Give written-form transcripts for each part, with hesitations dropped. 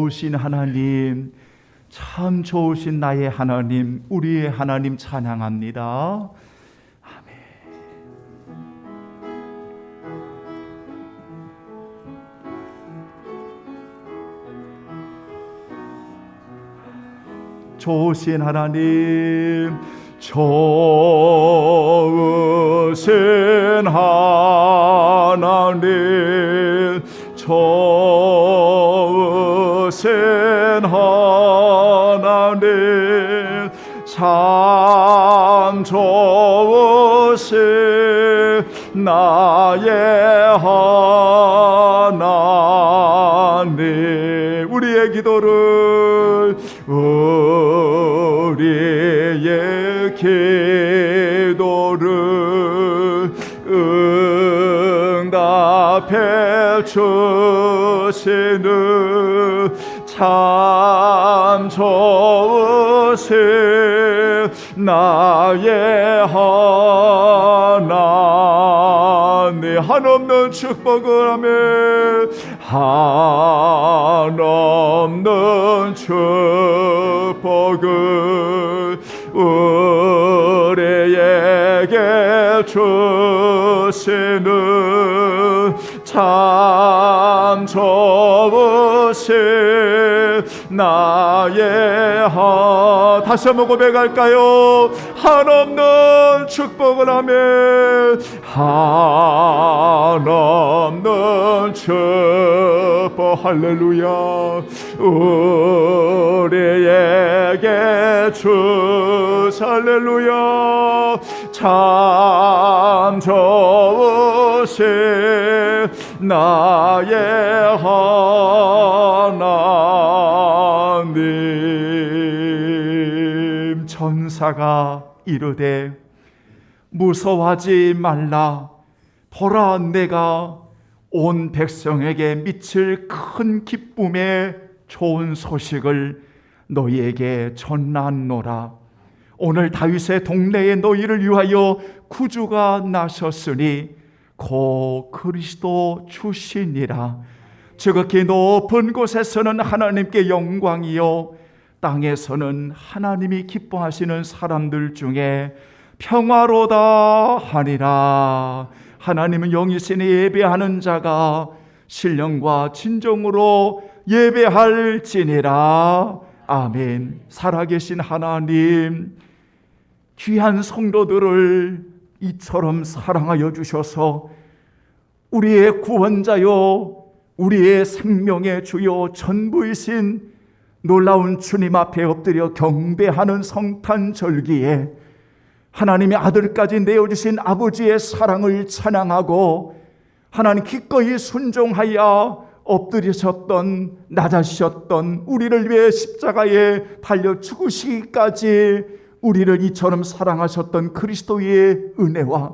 좋으신 하나님, 참 좋으신 나의 하나님, 우리의 하나님 찬양합니다. 좋으신 하나님, 좋으신 하나님, 좋으신 하나님, 참 좋으신 나의 하나님, 우리의 기도를 응답해 주시는 참 좋으신 나의 하나님, 한없는 축복을 하며 한없는 축복을 우리에게 주시는 참 좋으신 나의 다시 한번 고백할까요? 한없는 축복을 하며 한없는 축복, 할렐루야, 우리에게 주시, 할렐루야, 참 좋으신 나의 하나님. 천사가 이르되 무서워하지 말라, 보라 내가 온 백성에게 미칠 큰 기쁨의 좋은 소식을 너희에게 전하노라. 오늘 다윗의 동네에 너희를 위하여 구주가 나셨으니 곧 그리스도 주시니라. 지극히 높은 곳에서는 하나님께 영광이요, 땅에서는 하나님이 기뻐하시는 사람들 중에 평화로다 하니라. 하나님은 영이시니 예배하는 자가 신령과 진정으로 예배할지니라. 아멘. 살아계신 하나님, 귀한 성도들을 이처럼 사랑하여 주셔서 우리의 구원자요, 우리의 생명의 주요 전부이신 놀라운 주님 앞에 엎드려 경배하는 성탄절기에 하나님의 아들까지 내어주신 아버지의 사랑을 찬양하고 하나님 기꺼이 순종하여 엎드리셨던, 낮아지셨던, 우리를 위해 십자가에 달려 죽으시기까지 우리를 이처럼 사랑하셨던 그리스도의 은혜와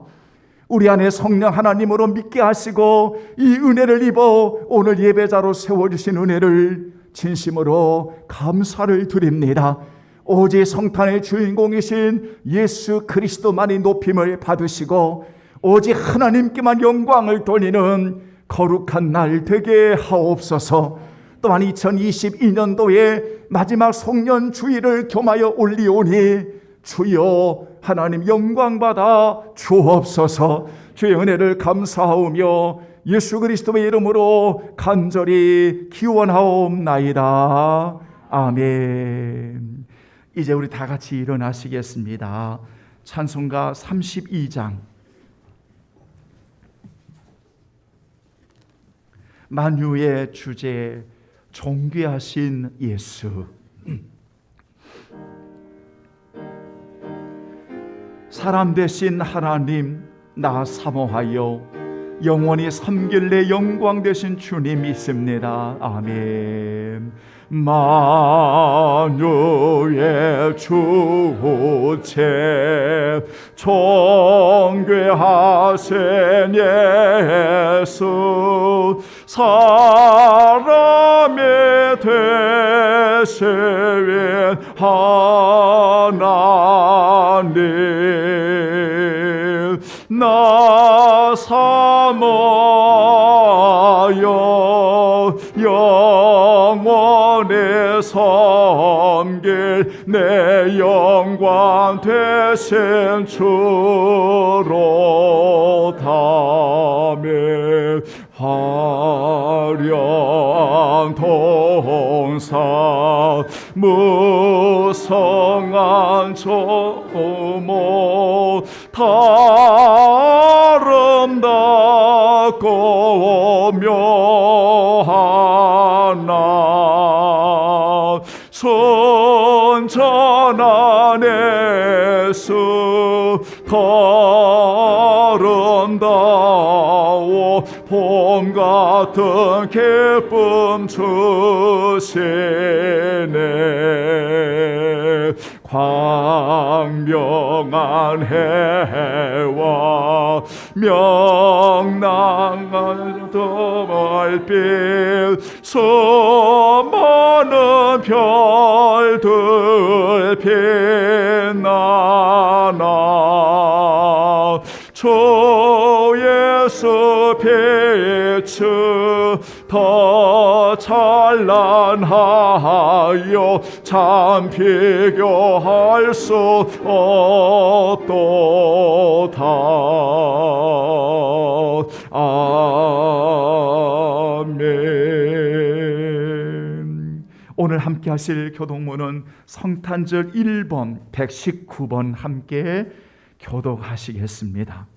우리 안에 성령 하나님으로 믿게 하시고 이 은혜를 입어 오늘 예배자로 세워주신 은혜를 진심으로 감사를 드립니다. 오직 성탄의 주인공이신 예수 그리스도만이 높임을 받으시고 오직 하나님께만 영광을 돌리는 거룩한 날 되게 하옵소서. 또한 2022년도에 마지막 송년 주일을 겸하여 올리오니 주여 하나님 영광받아 주옵소서. 주의 은혜를 감사하오며 예수 그리스도의 이름으로 간절히 기원하옵나이다. 아멘. 이제 우리 다 같이 일어나시겠습니다. 찬송가 32장, 만유의 주제, 존귀하신 예수. 사람 되신 하나님 나 사모하여 영원히 섬길래 영광 되신 주님 믿습니다. 아멘. 만유의 주체 존귀하신 예수, 사람이 되신 하나님 나 사모하여 영원히 내 영광 되신 주로 담에 화려한 동산 무성한 조목 아름답고 묘하나 순전한 예수 더 아름다워 봄 같은 기쁨 주시네 광명한 해와 명랑한 달빛 수많은 별들 빛나나 주 예수 빛은 더 찬란하여 참 비교할 수 없도다. 아멘. 오늘 함께 하실 교독문은 성탄절 1번 119번 함께 교독하시겠습니다.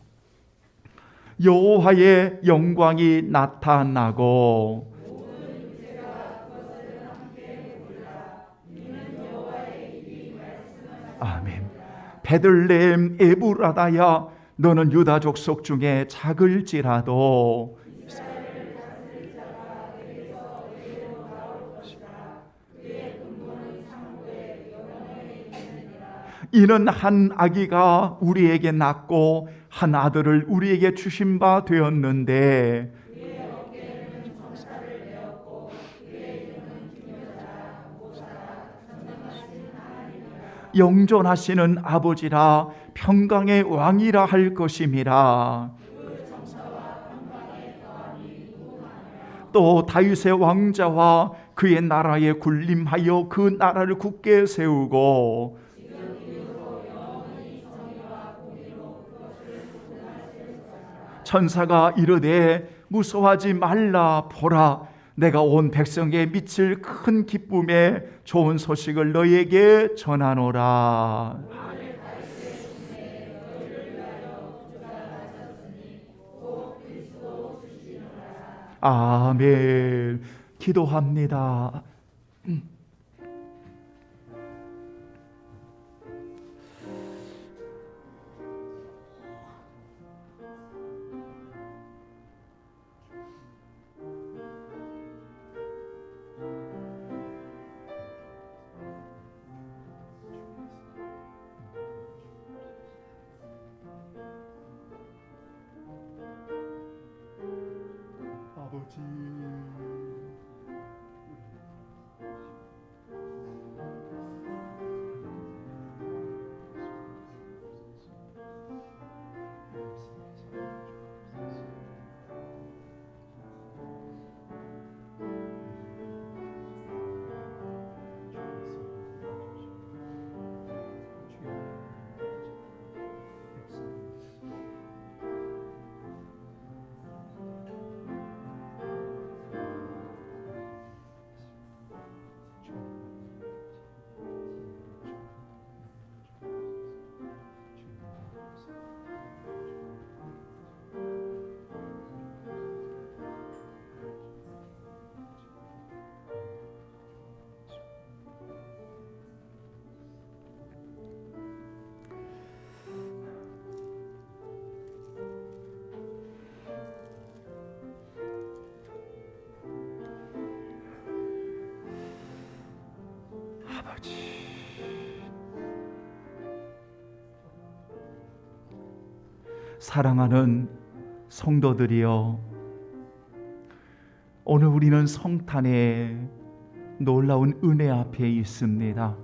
여호와의 영광이 나타나고 아멘. 베들레헴 에브라다야 너는 유다 족속 중에 작을지라도 이는 한 아기가 우리에게 낳고 한 아들을 우리에게 주신 바 되었는데 영존하시는 아버지라 평강의 왕이라 할 것임이라. 또 다윗의 왕자와 그의 나라에 군림하여 그 나라를 굳게 세우고 천사가 이르되 무서워하지 말라. 보라 내가 온 백성에게 미칠 큰 기쁨의 좋은 소식을 너희에게 전하노라. 아멘. 기도합니다. 아버지 사랑하는 성도들이여, 오늘 우리는 성탄의 놀라운 은혜 앞에 있습니다.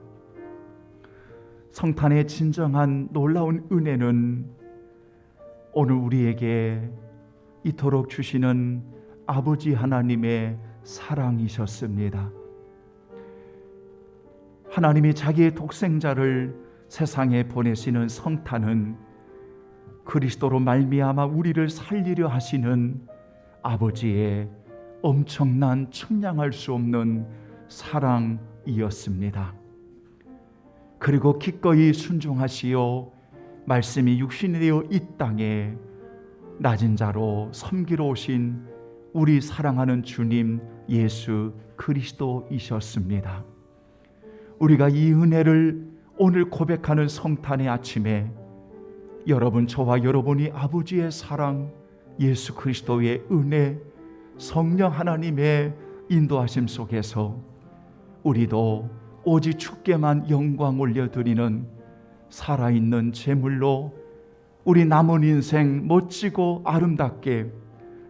성탄의 진정한 놀라운 은혜는 오늘 우리에게 이토록 주시는 아버지 하나님의 사랑이셨습니다. 하나님이 자기의 독생자를 세상에 보내시는 성탄은 그리스도로 말미암아 우리를 살리려 하시는 아버지의 엄청난 측량할 수 없는 사랑이었습니다. 그리고 기꺼이 순종하시어 말씀이 육신이 되어 이 땅에 낮은 자로 섬기러 오신 우리 사랑하는 주님 예수 그리스도이셨습니다. 우리가 이 은혜를 오늘 고백하는 성탄의 아침에 여러분, 저와 여러분이 아버지의 사랑, 예수 그리스도의 은혜, 성령 하나님의 인도하심 속에서 우리도 오직 주께만 영광 올려드리는 살아있는 제물로 우리 남은 인생 멋지고 아름답게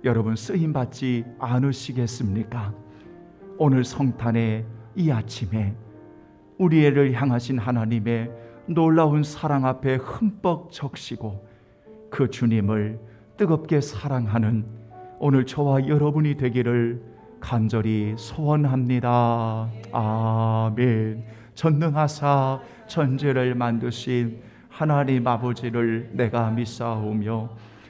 여러분 쓰임받지 않으시겠습니까? 오늘 성탄의 이 아침에 우리를 향하신 하나님의 놀라운 사랑 앞에 흠뻑 적시고 그 주님을 뜨겁게 사랑하는 오늘 저와 여러분이 되기를 간절히 소원합니다. 아멘. 전능하사 천지를 만드신 하나님 아버지를 내가 믿사오며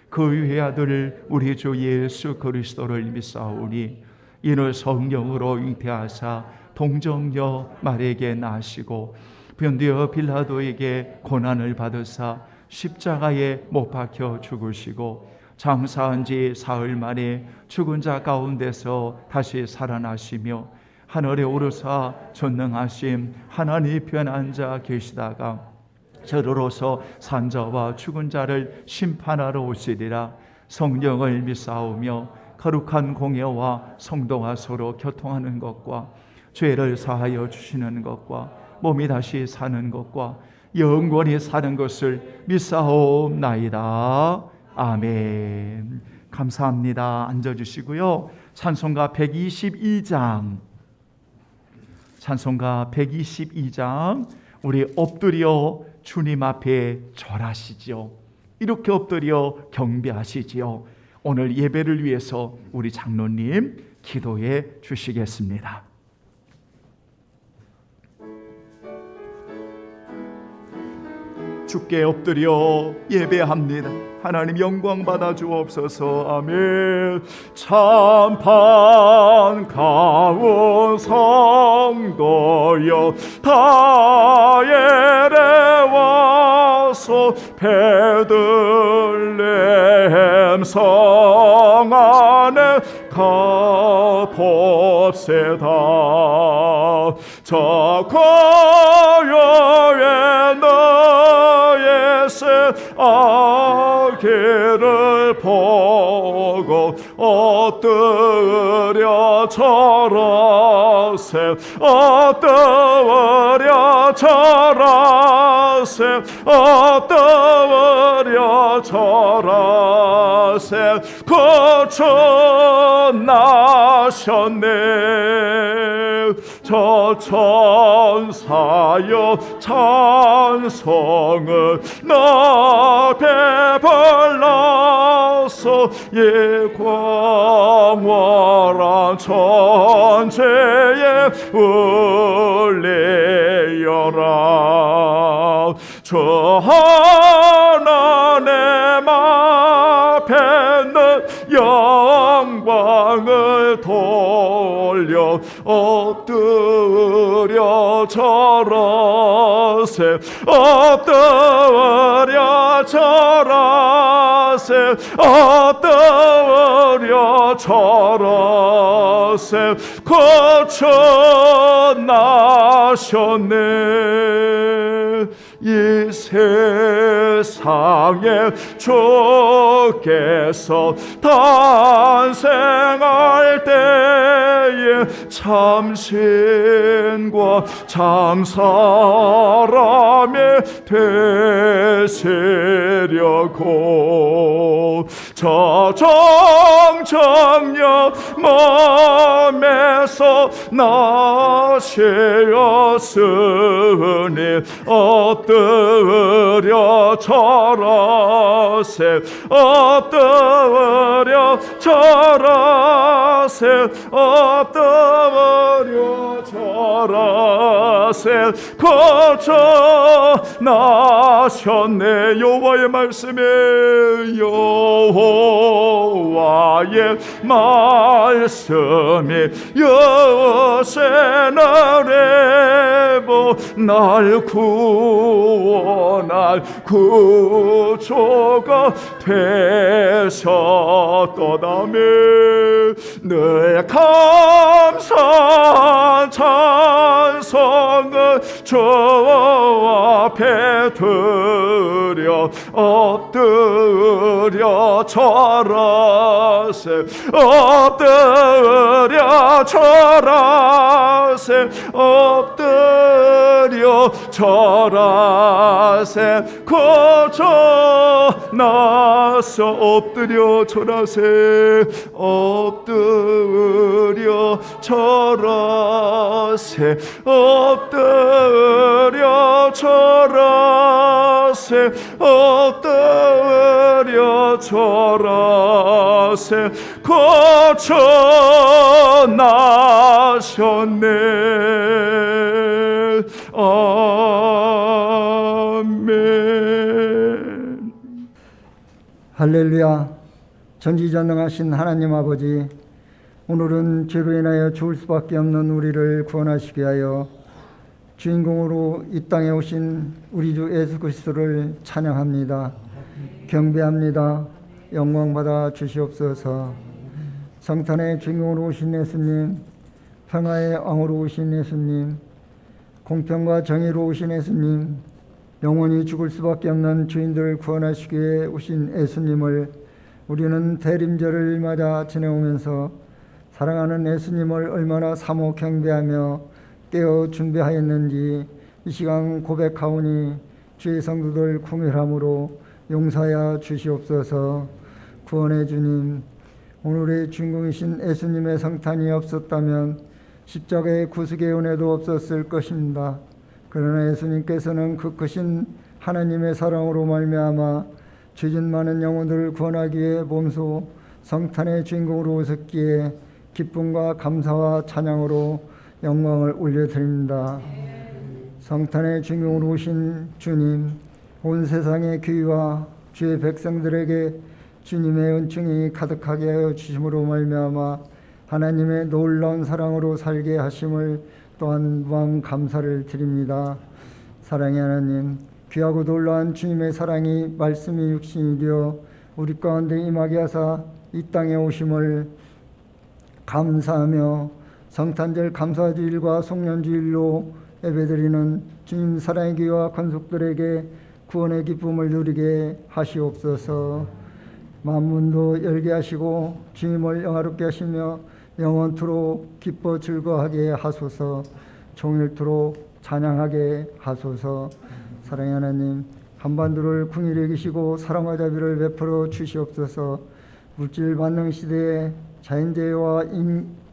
그 위의 아들 우리 주 예수 그리스도를 믿사오니 이를 성령으로 잉태하사 동정녀 마리아에게 나시고 변디어 빌라도에게 고난을 받으사 십자가에 못 박혀 죽으시고 장사한 지 사흘 만에 죽은 자 가운데서 다시 살아나시며 하늘에 오르사 전능하심 하나님 편 앉아 계시다가 저로서 산자와 죽은 자를 심판하러 오시리라. 성령을 믿사오며 거룩한 공예와 성도가 서로 교통하는 것과 죄를 사하여 주시는 것과 몸이 다시 사는 것과 영원히 사는 것을 믿사옵나이다. 아멘. 감사합니다. 앉아주시고요. 찬송가 122장 우리 엎드려 주님 앞에 절하시지요. 이렇게 엎드려 경배하시지요. 오늘 예배를 위해서 우리 장로님 기도해 주시겠습니다. 주께 엎드려 예배합니다. 하나님 영광 받아 주옵소서. 아멘. 참판 가운 성도여 다엘에 와서 베들레헴 성 안에 가봅세다. 저 고요의 너의 아기를 보고 엎드려 절하세. 엎드려 절하세. 엎드려 절하세. 구주 나셨네. 저 천사여 찬송을 나 베풀라서 예광활한 천체에 울리어라. 저 하나님 앞에는 영광을 돌려 엎드려 절하세. 엎드려 절하세. 엎드려 절하세. 구주 나셨네. 이 세상에 주께서 탄생할 때에 참신과 참사람이 되시려고 저 정정력 몸에서 나셨네. 것이었으니 엎드려 절하세 엎드려 절하세 엎드려 절하세 거쳐 나셨네. 여호와의 말씀에 여호와의 말씀이 여세 나레보 날 구원할 구조가 되셨도다며 내 감사한 찬송을 주 앞에 드려 엎드려 절하세 엎드려 절하세 엎드려 절하세 거쳐 나서 엎드려 절하세 엎드려 절하세 엎드려 절하세 엎드려 절하세 거쳐 나셨네. 아멘. 할렐루야. 전지전능하신 하나님 아버지, 오늘은 죄로 인하여 죽을 수밖에 없는 우리를 구원하시게 하여 주인공으로 이 땅에 오신 우리 주 예수 그리스도를 찬양합니다. 경배합니다. 영광받아 주시옵소서. 성탄의 주인공으로 오신 예수님, 평화의 왕으로 오신 예수님, 공평과 정의로 오신 예수님, 영원히 죽을 수밖에 없는 죄인들을 구원하시기 위해 오신 예수님을 우리는 대림절을 맞아 지내오면서 사랑하는 예수님을 얼마나 사모 경배하며 깨어 준비하였는지 이 시간 고백하오니 주의 성도들 궁일함으로 용서하여 주시옵소서. 구원의 주님, 오늘의 주인공이신 예수님의 성탄이 없었다면 십자가의 구속의 은혜도 없었을 것입니다. 그러나 예수님께서는 그 크신 하나님의 사랑으로 말미암아 죄진 많은 영혼들을 구원하기 위해 몸소 성탄의 주인공으로 오셨기에 기쁨과 감사와 찬양으로 영광을 올려드립니다. 성탄의 주인공으로 오신 주님, 온 세상의 귀와 주의 백성들에게 주님의 은총이 가득하게 하여 주심으로 말미암아 하나님의 놀라운 사랑으로 살게 하심을 또한 무한 감사를 드립니다. 사랑의 하나님, 귀하고 놀라운 주님의 사랑이 말씀이 육신이 되어 우리 가운데 임하게 하사 이 땅에 오심을 감사하며 성탄절 감사주일과 송년주일로 예배드리는 주님 사랑의 귀와 권속들에게 구원의 기쁨을 누리게 하시옵소서. 만문도 열게 하시고 주님을 영화롭게 하시며 영원토록 기뻐 즐거워하게 하소서. 종일토록 찬양하게 하소서. 사랑의 하나님, 한반도를 궁일히 여기시고 사랑과 자비를 베풀어 주시옵소서. 물질 만능 시대에 자연재해와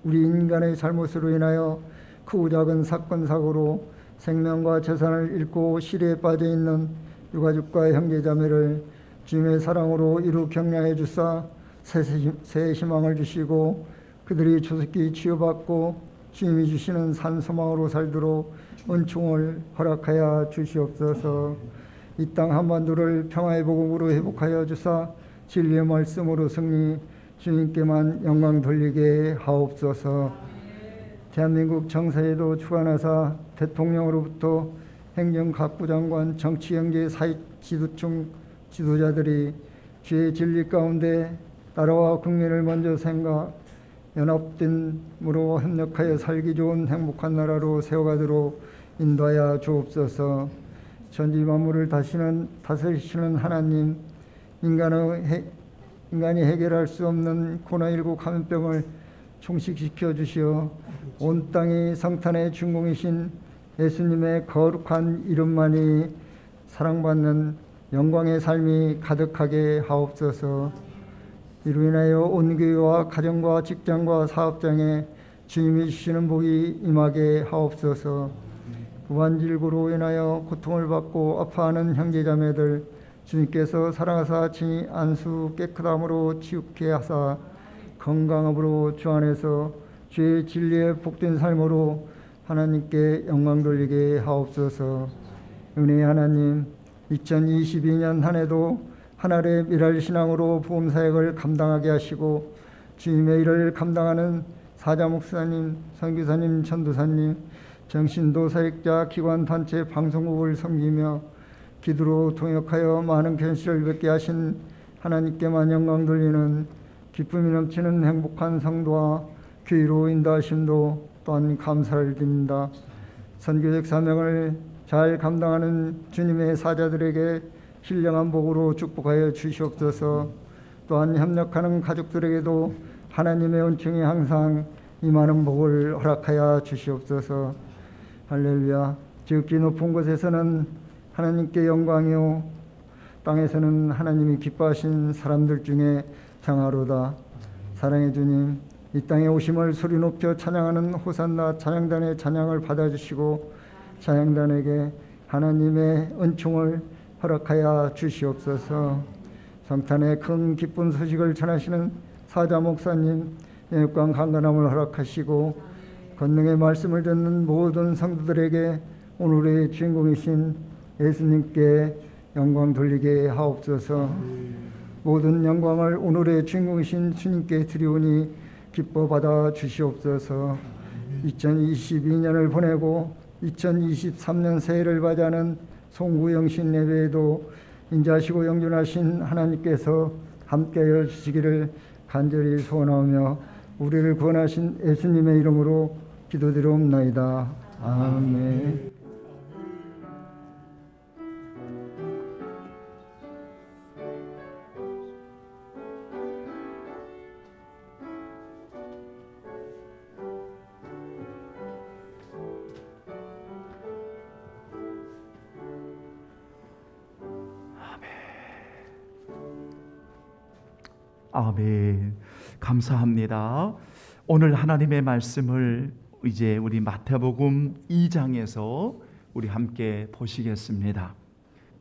우리 인간의 잘못으로 인하여 크고 작은 사건 사고로 생명과 재산을 잃고 시리에 빠져 있는 유가족과 형제자매를 주님의 사랑으로 이루 격려해 주사 새 희망을 주시고 그들이 조속히 치유받고 주님이 주시는 산 소망으로 살도록 은총을 허락하여 주시옵소서. 이 땅 한반도를 평화의 복음으로 회복하여 주사 진리의 말씀으로 승리, 주님께만 영광 돌리게 하옵소서. 대한민국 정사에도 주관하사 대통령으로부터 행정각부장관, 정치, 경제, 사회 지도층 지도자들이 주의 진리 가운데 나라와 국민을 먼저 생각, 연합됨으로 협력하여 살기 좋은 행복한 나라로 세워가도록 인도하여 주옵소서. 전지 만물을 다스리시는 하나님, 인간이 해결할 수 없는 코로나19 감염병을 종식시켜 주시어 온 땅이 성탄의 주인공이신 예수님의 거룩한 이름만이 사랑받는 영광의 삶이 가득하게 하옵소서. 이로 인하여 온 교회와 가정과 직장과 사업장에 주님이 주시는 복이 임하게 하옵소서. 무한질고로 인하여 고통을 받고 아파하는 형제자매들 주님께서 사랑하사 친히 안수 깨끗함으로 치유케 하사 건강함으로 주 안에서 주의 진리의 복된 삶으로 하나님께 영광 돌리게 하옵소서. 은혜의 하나님, 2022년 한 해도 하나의 미랄 신앙으로 보험사역을 감당하게 하시고 주님의 일을 감당하는 사자 목사님, 선교사님, 전도사님, 정신도 사역자, 기관, 단체, 방송국을 섬기며 기도로 통역하여 많은 견실을 뵙게 하신 하나님께만 영광 돌리는 기쁨이 넘치는 행복한 성도와 귀로 인도하심도 또한 감사를 드립니다. 선교적 사명을 잘 감당하는 주님의 사자들에게 신령한 복으로 축복하여 주시옵소서. 또한 협력하는 가족들에게도 하나님의 은총이 항상 임하는 복을 허락하여 주시옵소서. 할렐루야. 지극히 높은 곳에서는 하나님께 영광이요 땅에서는 하나님이 기뻐하신 사람들 중에 장하로다. 사랑의 주님, 이 땅에 오심을 소리 높여 찬양하는 호산나 찬양단의 찬양을 받아주시고 찬양단에게 하나님의 은총을 허락하여 주시옵소서. 성탄의 큰 기쁜 소식을 전하시는 사자 목사님 영육간 강건함을 허락하시고 권능의 말씀을 듣는 모든 성도들에게 오늘의 주인공이신 예수님께 영광 돌리게 하옵소서. 모든 영광을 오늘의 주인공이신 주님께 드리오니 기뻐 받아 주시옵소서. 2022년을 보내고 2023년 새해를 맞이하는 송구영신 예배에도 인자하시고 영존하신 하나님께서 함께하여 주시기를 간절히 소원하며 우리를 구원하신 예수님의 이름으로 기도드리옵나이다. 아멘. 아멘. 감사합니다. 오늘 하나님의 말씀을 이제 우리 마태복음 2장에서 우리 함께 보시겠습니다.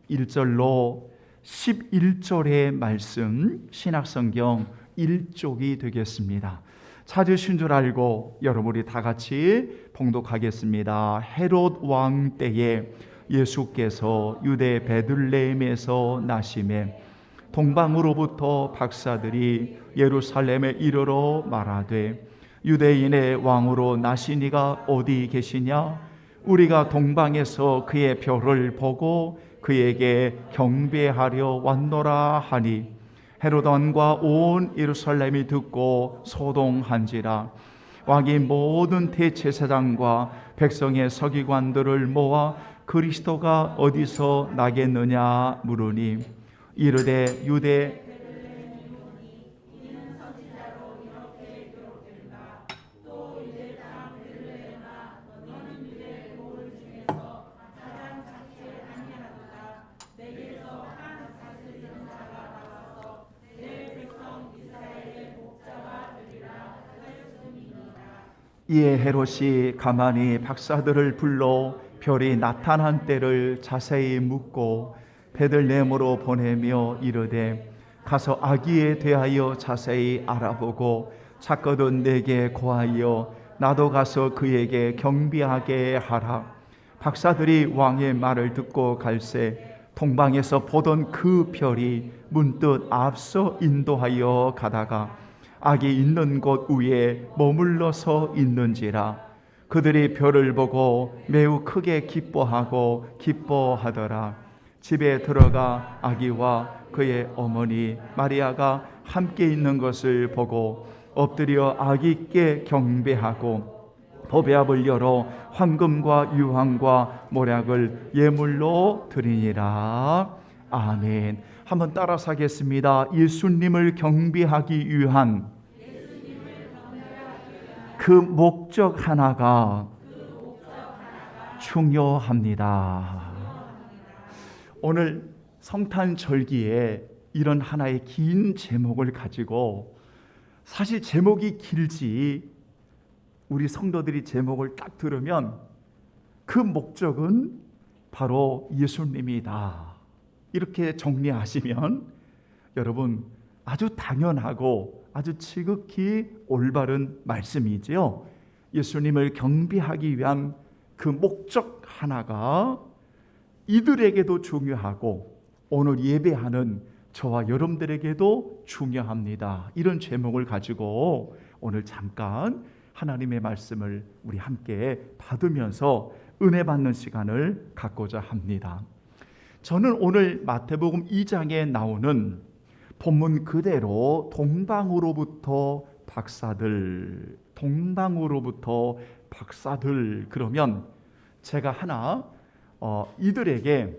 1절로 11절의 말씀 신약성경 1쪽이 되겠습니다. 찾으신 줄 알고 여러분이 다 같이 봉독하겠습니다. 헤롯 왕 때에 예수께서 유대 베들레헴에서 나심에 동방으로부터 박사들이 예루살렘에 이르러 말하되 유대인의 왕으로 나시니가 어디 계시냐? 우리가 동방에서 그의 별을 보고 그에게 경배하려 왔노라 하니 헤롯 왕과 온 예루살렘이 듣고 소동한지라. 왕이 모든 대제사장과 백성의 서기관들을 모아 그리스도가 어디서 나겠느냐 물으니 이르되 유대 이에 헤롯이 가만히 박사들을 불러 별이 나타난 때를 자세히 묻고 베들레헴으로 보내며 이르되 가서 아기에 대하여 자세히 알아보고 찾거든 내게 고하여 나도 가서 그에게 경배하게 하라. 박사들이 왕의 말을 듣고 갈새 동방에서 보던 그 별이 문득 앞서 인도하여 가다가 아기 있는 곳 위에 머물러서 있는지라. 그들이 별을 보고 매우 크게 기뻐하더라. 집에 들어가 아기와 그의 어머니 마리아가 함께 있는 것을 보고 엎드려 아기께 경배하고 보배압을 열어 황금과 유황과 모략을 예물로 드리니라. 아멘. 한번 따라서 하겠습니다. 예수님을 경배하기 위한 그 목적 하나가 중요합니다. 오늘 성탄절기에 이런 하나의 긴 제목을 가지고, 사실 제목이 길지 우리 성도들이 제목을 딱 들으면 그 목적은 바로 예수님이다. 이렇게 정리하시면 여러분 아주 당연하고 아주 지극히 올바른 말씀이지요. 예수님을 경배하기 위한 그 목적 하나가 이들에게도 중요하고 오늘 예배하는 저와 여러분들에게도 중요합니다. 이런 제목을 가지고 오늘 잠깐 하나님의 말씀을 우리 함께 받으면서 은혜 받는 시간을 갖고자 합니다. 저는 오늘 마태복음 2장에 나오는 본문 그대로 동방으로부터 박사들 그러면 제가 하나 이들에게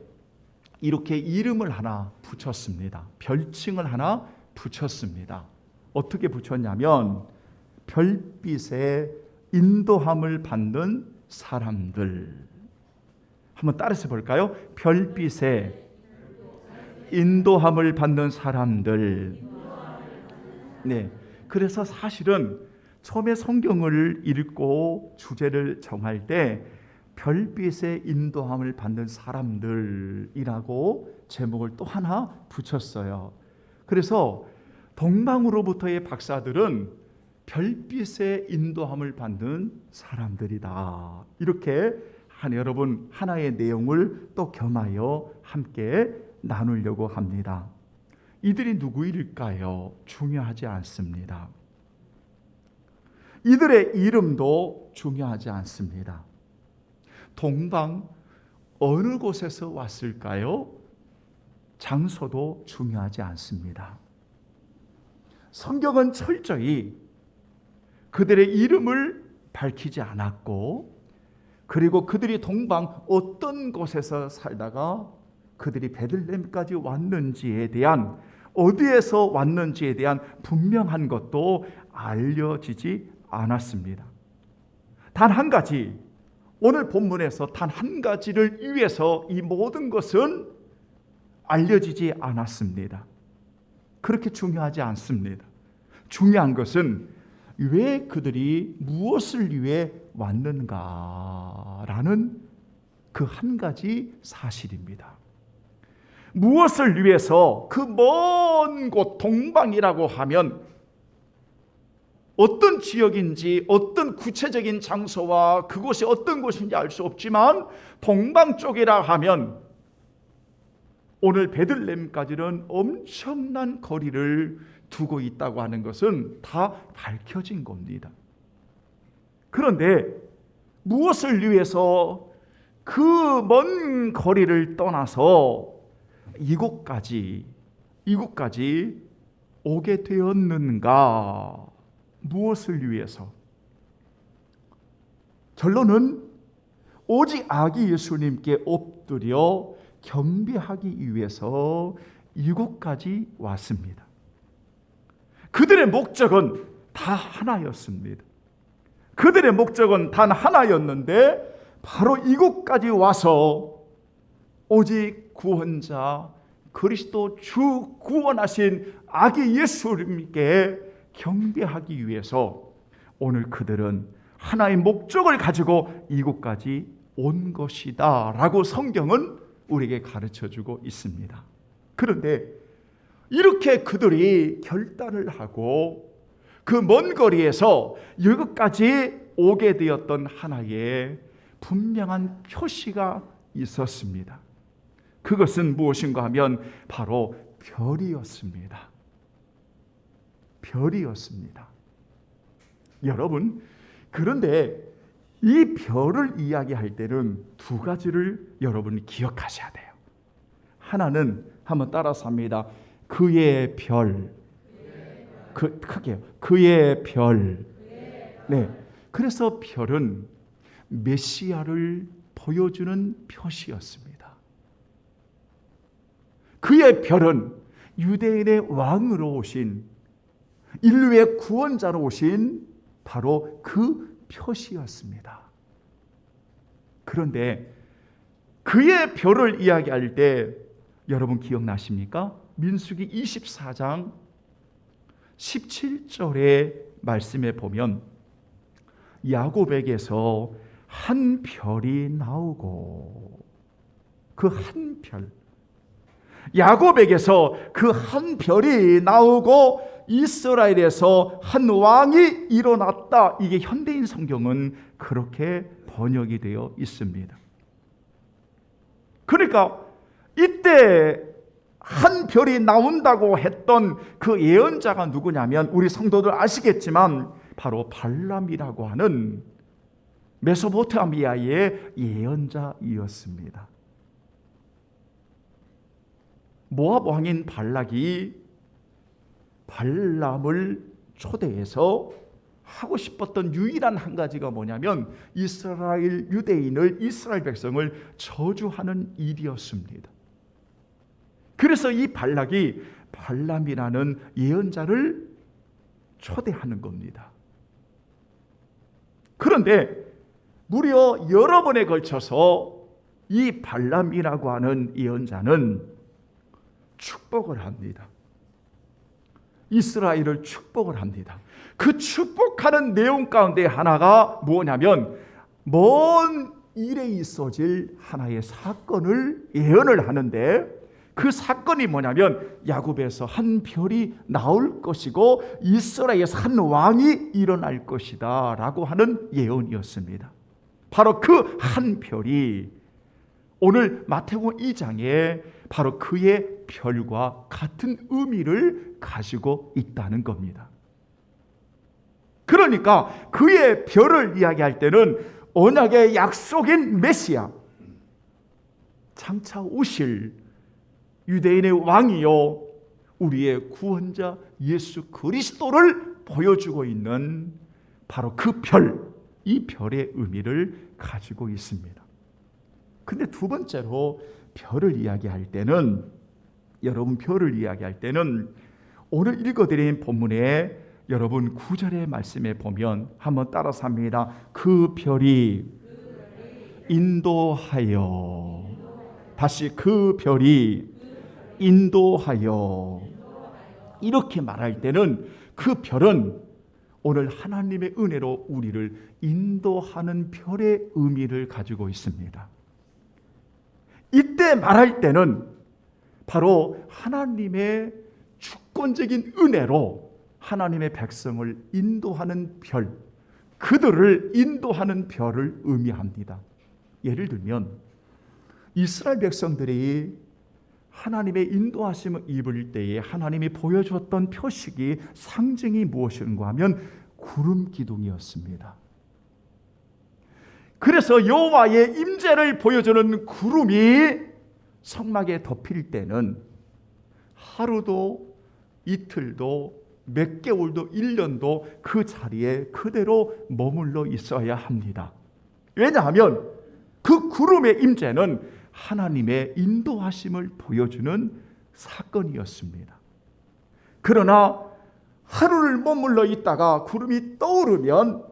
이렇게 이름을 하나 붙였습니다. 별칭을 하나 붙였습니다. 어떻게 붙였냐면 별빛의 인도함을 받는 사람들. 한번 따라서 볼까요? 별빛의 인도함을 받는 사람들. 네. 그래서 사실은 처음에 성경을 읽고 주제를 정할 때 별빛의 인도함을 받는 사람들이라고 제목을 또 하나 붙였어요. 그래서 동방으로부터의 박사들은 별빛의 인도함을 받는 사람들이다. 이렇게 여러분 하나의 내용을 또 겸하여 함께 나누려고 합니다. 이들이 누구일까요? 중요하지 않습니다. 이들의 이름도 중요하지 않습니다. 동방 어느 곳에서 왔을까요? 장소도 중요하지 않습니다. 성경은 철저히 그들의 이름을 밝히지 않았고, 그리고 그들이 동방 어떤 곳에서 살다가 그들이 베들레헴까지 왔는지에 대한, 어디에서 왔는지에 대한 분명한 것도 알려지지 않았습니다. 단 한 가지, 오늘 본문에서 단 한 가지를 위해서 이 모든 것은 알려지지 않았습니다. 그렇게 중요하지 않습니다. 중요한 것은 왜 그들이 무엇을 위해 왔는가라는 그 한 가지 사실입니다. 무엇을 위해서 그 먼 곳 동방이라고 하면 어떤 지역인지 어떤 구체적인 장소와 그곳이 어떤 곳인지 알 수 없지만 동방 쪽이라 하면 오늘 베들레헴까지는 엄청난 거리를 두고 있다고 하는 것은 다 밝혀진 겁니다. 그런데 무엇을 위해서 그 먼 거리를 떠나서 이곳까지 오게 되었는가? 무엇을 위해서? 결론은 오직 아기 예수님께 엎드려 경배하기 위해서 이곳까지 왔습니다. 그들의 목적은 다 하나였습니다. 그들의 목적은 단 하나였는데 바로 이곳까지 와서 오직 구원자 그리스도 주 구원하신 아기 예수님께 경배하기 위해서 오늘 그들은 하나의 목적을 가지고 이곳까지 온 것이다 라고 성경은 우리에게 가르쳐주고 있습니다. 그런데 이렇게 그들이 결단을 하고 그 먼 거리에서 여기까지 오게 되었던 하나의 분명한 표시가 있었습니다. 그것은 무엇인가 하면 바로 별이었습니다. 별이었습니다. 여러분, 그런데 이 별을 이야기할 때는 두 가지를 여러분이 기억하셔야 돼요. 하나는 한번 따라서 합니다. 그의 별. 크게요. 그의 별. 네. 그래서 별은 메시아를 보여주는 표시였습니다. 그의 별은 유대인의 왕으로 오신, 인류의 구원자로 오신 바로 그 표시였습니다. 그런데 그의 별을 이야기할 때 여러분 기억나십니까? 민수기 24장 17절의 말씀에 보면 야곱에게서 한 별이 나오고, 그 한 별, 야곱에게서 그 한 별이 나오고 이스라엘에서 한 왕이 일어났다. 이게 현대인 성경은 그렇게 번역이 되어 있습니다. 그러니까 이때 한 별이 나온다고 했던 그 예언자가 누구냐면, 우리 성도들 아시겠지만 바로 발람이라고 하는 메소포타미아의 예언자이었습니다. 모압 왕인 발락이 발람을 초대해서 하고 싶었던 유일한 한 가지가 뭐냐면, 이스라엘 유대인을, 이스라엘 백성을 저주하는 일이었습니다. 그래서 이 발락이 발람이라는 예언자를 초대하는 겁니다. 그런데 무려 여러 번에 걸쳐서 이 발람이라고 하는 예언자는 축복을 합니다. 이스라엘을 축복을 합니다. 그 축복하는 내용 가운데 하나가 뭐냐면, 먼 일에 있어질 하나의 사건을 예언을 하는데, 그 사건이 뭐냐면 야곱에서 한 별이 나올 것이고 이스라엘에서 한 왕이 일어날 것이다 라고 하는 예언이었습니다. 바로 그 한 별이 오늘 마태복음 2장에 바로 그의 별과 같은 의미를 가지고 있다는 겁니다. 그러니까 그의 별을 이야기할 때는 언약의 약속인 메시아, 장차 오실 유대인의 왕이요 우리의 구원자 예수 그리스도를 보여주고 있는 바로 그 별, 이 별의 의미를 가지고 있습니다. 근데 두 번째로 별을 이야기할 때는, 여러분 별을 이야기할 때는 오늘 읽어드린 본문에 여러분 9절의 말씀에 보면 한번 따라서 합니다. 그 별이 인도하여, 다시 그 별이 인도하여, 이렇게 말할 때는 그 별은 오늘 하나님의 은혜로 우리를 인도하는 별의 의미를 가지고 있습니다. 이때 말할 때는 바로 하나님의 주권적인 은혜로 하나님의 백성을 인도하는 별, 그들을 인도하는 별을 의미합니다. 예를 들면 이스라엘 백성들이 하나님의 인도하심을 입을 때에 하나님이 보여주었던 표식이, 상징이 무엇인가 하면 구름 기둥이었습니다. 그래서 여호와의 임재를 보여주는 구름이 성막에 덮일 때는 하루도 이틀도 몇 개월도 1년도 그 자리에 그대로 머물러 있어야 합니다. 왜냐하면 그 구름의 임재는 하나님의 인도하심을 보여주는 사건이었습니다. 그러나 하루를 머물러 있다가 구름이 떠오르면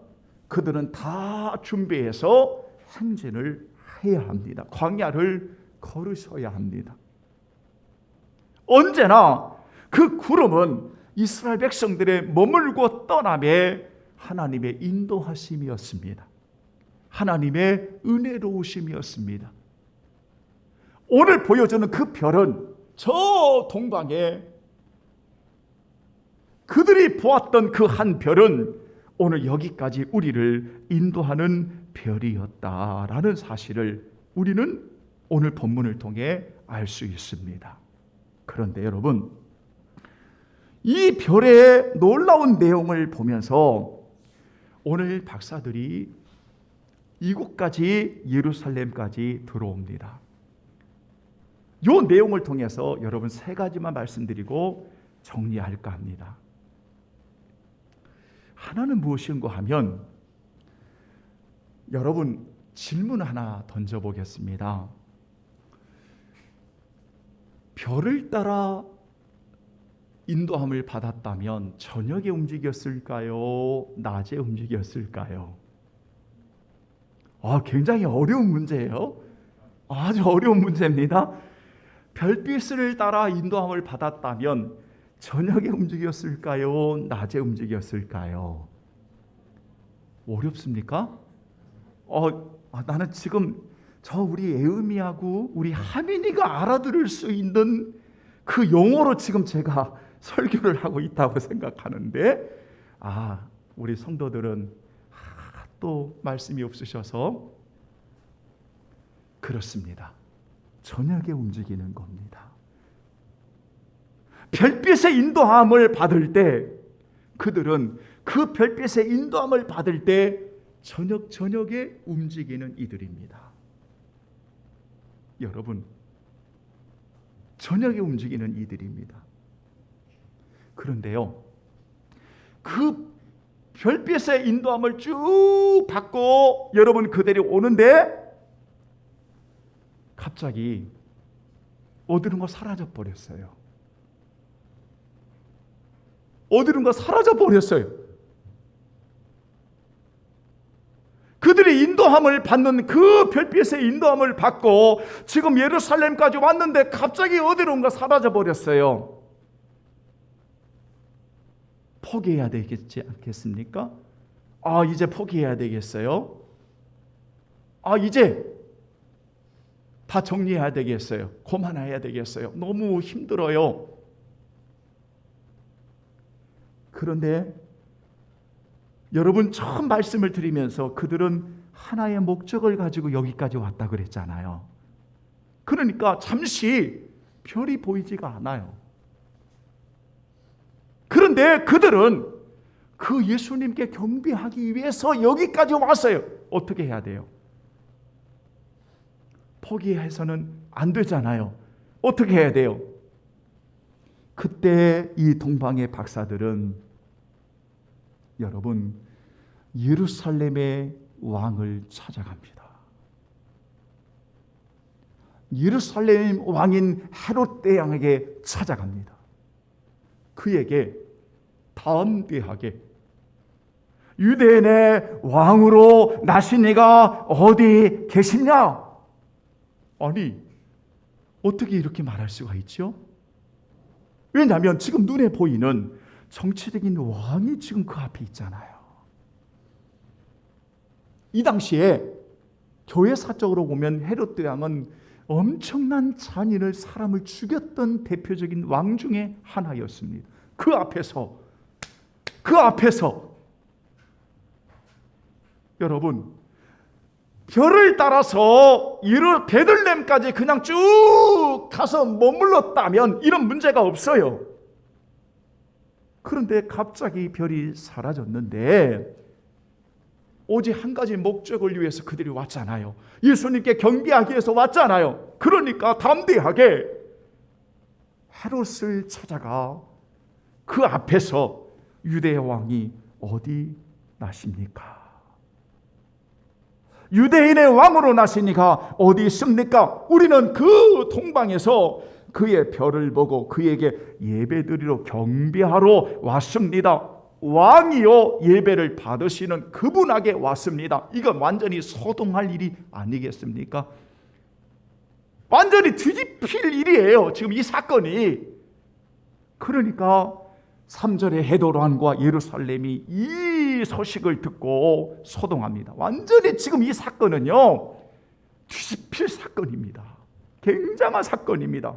그들은 다 준비해서 행진을 해야 합니다. 광야를 걸으셔야 합니다. 언제나 그 구름은 이스라엘 백성들의 머물고 떠남에 하나님의 인도하심이었습니다. 하나님의 은혜로우심이었습니다. 오늘 보여주는 그 별은 저 동방에 그들이 보았던 그 한 별은 오늘 여기까지 우리를 인도하는 별이었다라는 사실을 우리는 오늘 본문을 통해 알 수 있습니다. 그런데 여러분, 이 별의 놀라운 내용을 보면서 오늘 박사들이 이곳까지, 예루살렘까지 들어옵니다. 이 내용을 통해서 여러분 세 가지만 말씀드리고 정리할까 합니다. 하나는 무엇인가 하면, 여러분 질문 하나 던져보겠습니다. 별을 따라 인도함을 받았다면 저녁에 움직였을까요? 낮에 움직였을까요? 굉장히 어려운 문제예요. 아주 어려운 문제입니다. 별빛을 따라 인도함을 받았다면 저녁에 움직였을까요? 낮에 움직였을까요? 어렵습니까? 나는 지금 저 우리 에음이하고 우리 하민이가 알아들을 수 있는 그 용어로 지금 제가 설교를 하고 있다고 생각하는데, 우리 성도들은 또 말씀이 없으셔서 그렇습니다. 저녁에 움직이는 겁니다. 별빛의 인도함을 받을 때, 그들은 그 별빛의 인도함을 받을 때 저녁에 움직이는 이들입니다. 여러분, 저녁에 움직이는 이들입니다. 그런데요, 그 별빛의 인도함을 쭉 받고 여러분 그들이 오는데 갑자기 어디론가 사라져 버렸어요. 어디론가 사라져 버렸어요. 그들이 인도함을 받는 그 별빛의 인도함을 받고 지금 예루살렘까지 왔는데 갑자기 어디론가 사라져 버렸어요. 포기해야 되겠지 않겠습니까? 이제 포기해야 되겠어요. 이제 다 정리해야 되겠어요. 그만해야 되겠어요. 너무 힘들어요. 그런데 여러분, 처음 말씀을 드리면서 그들은 하나의 목적을 가지고 여기까지 왔다 그랬잖아요. 그러니까 잠시 별이 보이지가 않아요. 그런데 그들은 그 예수님께 경배하기 위해서 여기까지 왔어요. 어떻게 해야 돼요? 포기해서는 안 되잖아요. 어떻게 해야 돼요? 그때 이 동방의 박사들은 여러분, 예루살렘의 왕을 찾아갑니다. 예루살렘 왕인 헤롯 대왕에게 찾아갑니다. 그에게 담대하게 유대인의 왕으로 나신 이가 어디 계시냐? 아니, 어떻게 이렇게 말할 수가 있죠? 왜냐하면 지금 눈에 보이는 정치적인 왕이 지금 그 앞에 있잖아요. 이 당시에 교회사적으로 보면 헤롯 대왕은 엄청난 잔인을 사람을 죽였던 대표적인 왕 중에 하나였습니다. 그 앞에서 여러분, 별을 따라서 베들레헴까지 그냥 쭉 가서 머물렀다면 이런 문제가 없어요. 그런데 갑자기 별이 사라졌는데 오직 한 가지 목적을 위해서 그들이 왔잖아요. 예수님께 경배하기 위해서 왔잖아요. 그러니까 담대하게 헤롯을 찾아가 그 앞에서 유대의 왕이 어디 나십니까? 유대인의 왕으로 나시니가 어디 있습니까? 우리는 그 동방에서 그의 별을 보고 그에게 예배드리러 경배하러 왔습니다. 왕이요 예배를 받으시는 그분에게 왔습니다. 이건 완전히 소동할 일이 아니겠습니까? 완전히 뒤집힐 일이에요. 지금 이 사건이. 그러니까 3절에 헤롯 왕과 예루살렘이 이 소식을 듣고 소동합니다. 완전히 지금 이 사건은요 뒤집힐 사건입니다. 굉장한 사건입니다.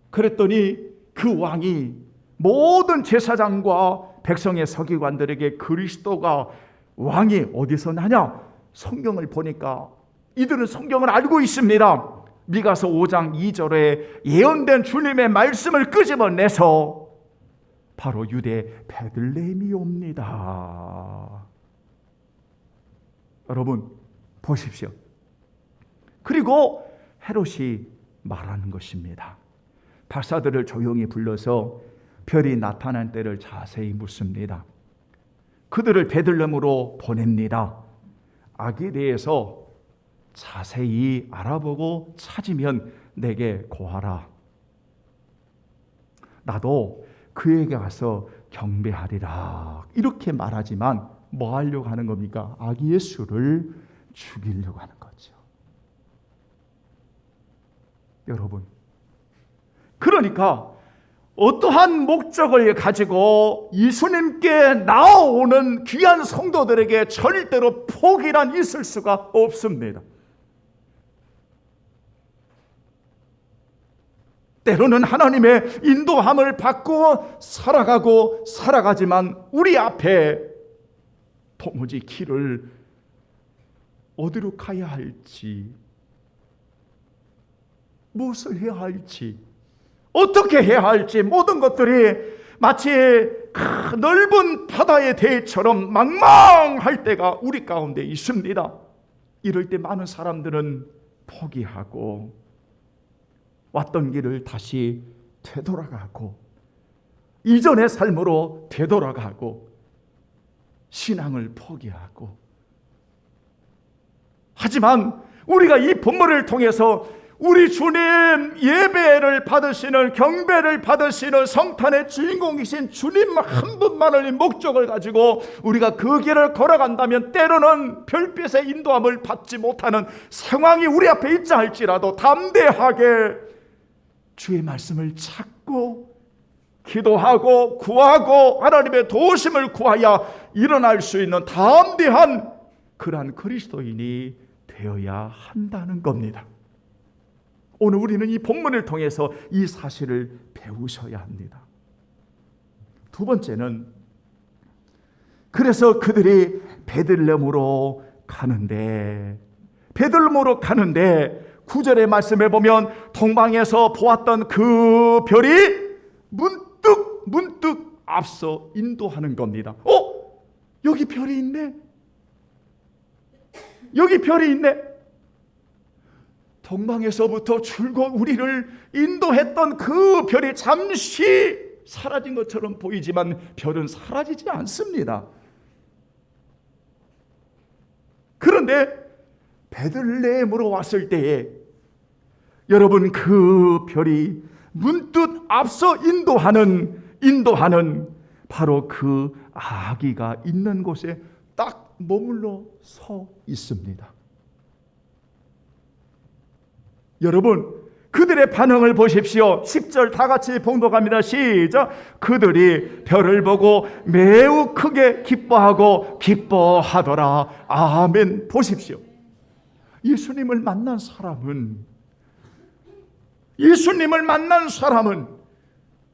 그랬더니 그 왕이 모든 제사장과 백성의 서기관들에게 그리스도가 왕이 어디서 나냐? 성경을 보니까 이들은 성경을 알고 있습니다. 미가서 5장 2절에 예언된 주님의 말씀을 끄집어내서 바로 유대 베들레헴이옵니다. 여러분 보십시오. 그리고 헤롯이 말하는 것입니다. 박사들을 조용히 불러서 별이 나타난 때를 자세히 묻습니다. 그들을 베들레헴으로 보냅니다. 아기에 대해서 자세히 알아보고 찾으면 내게 고하라. 나도 그에게 가서 경배하리라. 이렇게 말하지만 뭐 하려고 하는 겁니까? 아기 예수를 죽이려고 하는 거죠. 여러분, 그러니까 어떠한 목적을 가지고 예수님께 나오는 귀한 성도들에게 절대로 포기란 있을 수가 없습니다. 때로는 하나님의 인도함을 받고 살아가지만 우리 앞에 도무지 길을 어디로 가야 할지, 무엇을 해야 할지, 어떻게 해야 할지 모든 것들이 마치 넓은 바다의 대처럼 망망할 때가 우리 가운데 있습니다. 이럴 때 많은 사람들은 포기하고 왔던 길을 다시 되돌아가고 이전의 삶으로 되돌아가고 신앙을 포기하고, 하지만 우리가 이 본문을 통해서 우리 주님 예배를 받으시는, 경배를 받으시는 성탄의 주인공이신 주님 한 분만을 목적을 가지고 우리가 그 길을 걸어간다면 때로는 별빛의 인도함을 받지 못하는 상황이 우리 앞에 있자 할지라도 담대하게 주의 말씀을 찾고 기도하고 구하고 하나님의 도우심을 구하여 일어날 수 있는 담대한 그러한 그리스도인이 되어야 한다는 겁니다. 오늘 우리는 이 본문을 통해서 이 사실을 배우셔야 합니다. 두 번째는, 그래서 그들이 베들레헴으로 가는데 9절의 말씀에 보면 동방에서 보았던 그 별이 문득 앞서 인도하는 겁니다. 여기 별이 있네. 여기 별이 있네. 동방에서부터 줄곧 우리를 인도했던 그 별이 잠시 사라진 것처럼 보이지만 별은 사라지지 않습니다. 그런데 베들레헴으로 왔을 때에 여러분, 그 별이 문득 앞서 인도하는 바로 그 아기가 있는 곳에 딱 머물러 서 있습니다. 여러분, 그들의 반응을 보십시오. 10절 다 같이 봉독합니다. 시작. 그들이 별을 보고 매우 크게 기뻐하더라. 아멘. 보십시오. 예수님을 만난 사람은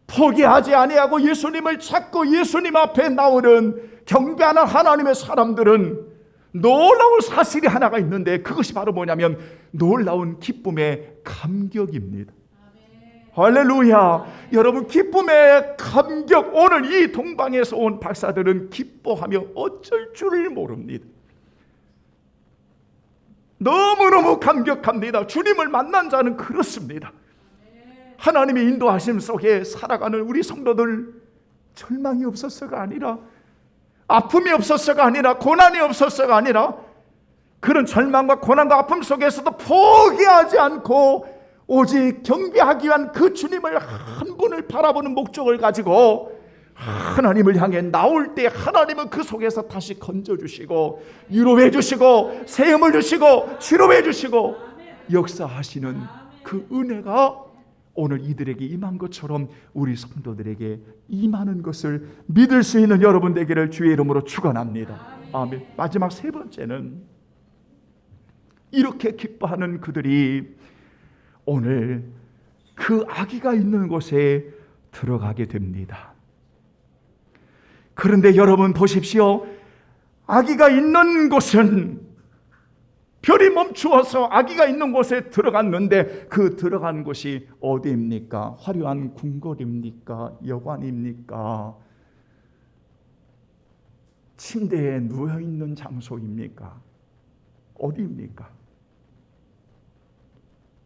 포기하지 아니하고 예수님을 찾고 예수님 앞에 나오는 경배하는 하나님의 사람들은 놀라운 사실이 하나가 있는데, 그것이 바로 뭐냐면 놀라운 기쁨의 감격입니다. 할렐루야. 여러분, 기쁨의 감격. 오늘 이 동방에서 온 박사들은 기뻐하며 어쩔 줄을 모릅니다. 너무너무 감격합니다. 주님을 만난 자는 그렇습니다. 하나님의 인도하심 속에 살아가는 우리 성도들, 절망이 없었어가 아니라, 아픔이 없었어가 아니라, 고난이 없었어가 아니라, 그런 절망과 고난과 아픔 속에서도 포기하지 않고 오직 경배하기 위한 그 주님을 한 분을 바라보는 목적을 가지고 하나님을 향해 나올 때 하나님은 그 속에서 다시 건져주시고 위로해 주시고 세움을 주시고 치료해 주시고 역사하시는 그 은혜가 오늘 이들에게 임한 것처럼 우리 성도들에게 임하는 것을 믿을 수 있는 여러분 되기를 주의 이름으로 축원합니다. 아멘. 마지막 세 번째는, 이렇게 기뻐하는 그들이 오늘 그 아기가 있는 곳에 들어가게 됩니다. 그런데 여러분 보십시오. 아기가 있는 곳은, 별이 멈추어서 아기가 있는 곳에 들어갔는데 그 들어간 곳이 어디입니까? 화려한 궁궐입니까? 여관입니까? 침대에 누워있는 장소입니까? 어디입니까?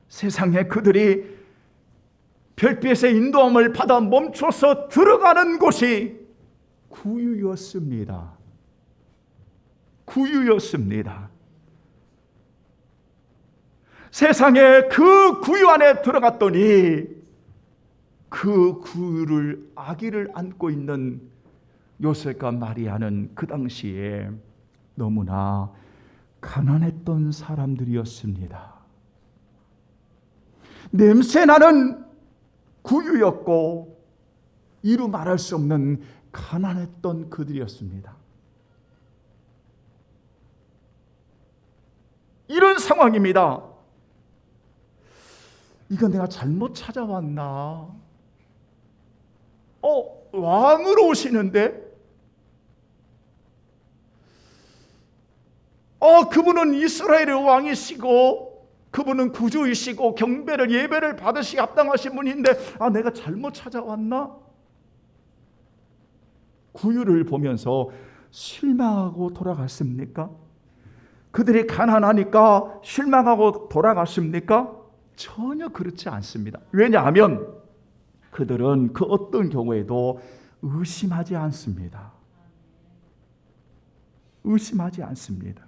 세상에 그들이 별빛의 인도함을 받아 멈춰서 들어가는 곳이 구유였습니다. 구유였습니다. 세상에 그 구유 안에 들어갔더니 그 구유를, 아기를 안고 있는 요셉과 마리아는 그 당시에 너무나 가난했던 사람들이었습니다. 냄새나는 구유였고 이루 말할 수 없는 가난했던 그들이었습니다. 이런 상황입니다. 이건 내가 잘못 찾아왔나? 왕으로 오시는데? 그분은 이스라엘의 왕이시고 그분은 구주이시고 경배를 예배를 받으시기 합당하신 분인데 내가 잘못 찾아왔나? 구유를 보면서 실망하고 돌아갔습니까? 그들이 가난하니까 실망하고 돌아갔습니까? 전혀 그렇지 않습니다. 왜냐하면 그들은 그 어떤 경우에도 의심하지 않습니다. 의심하지 않습니다.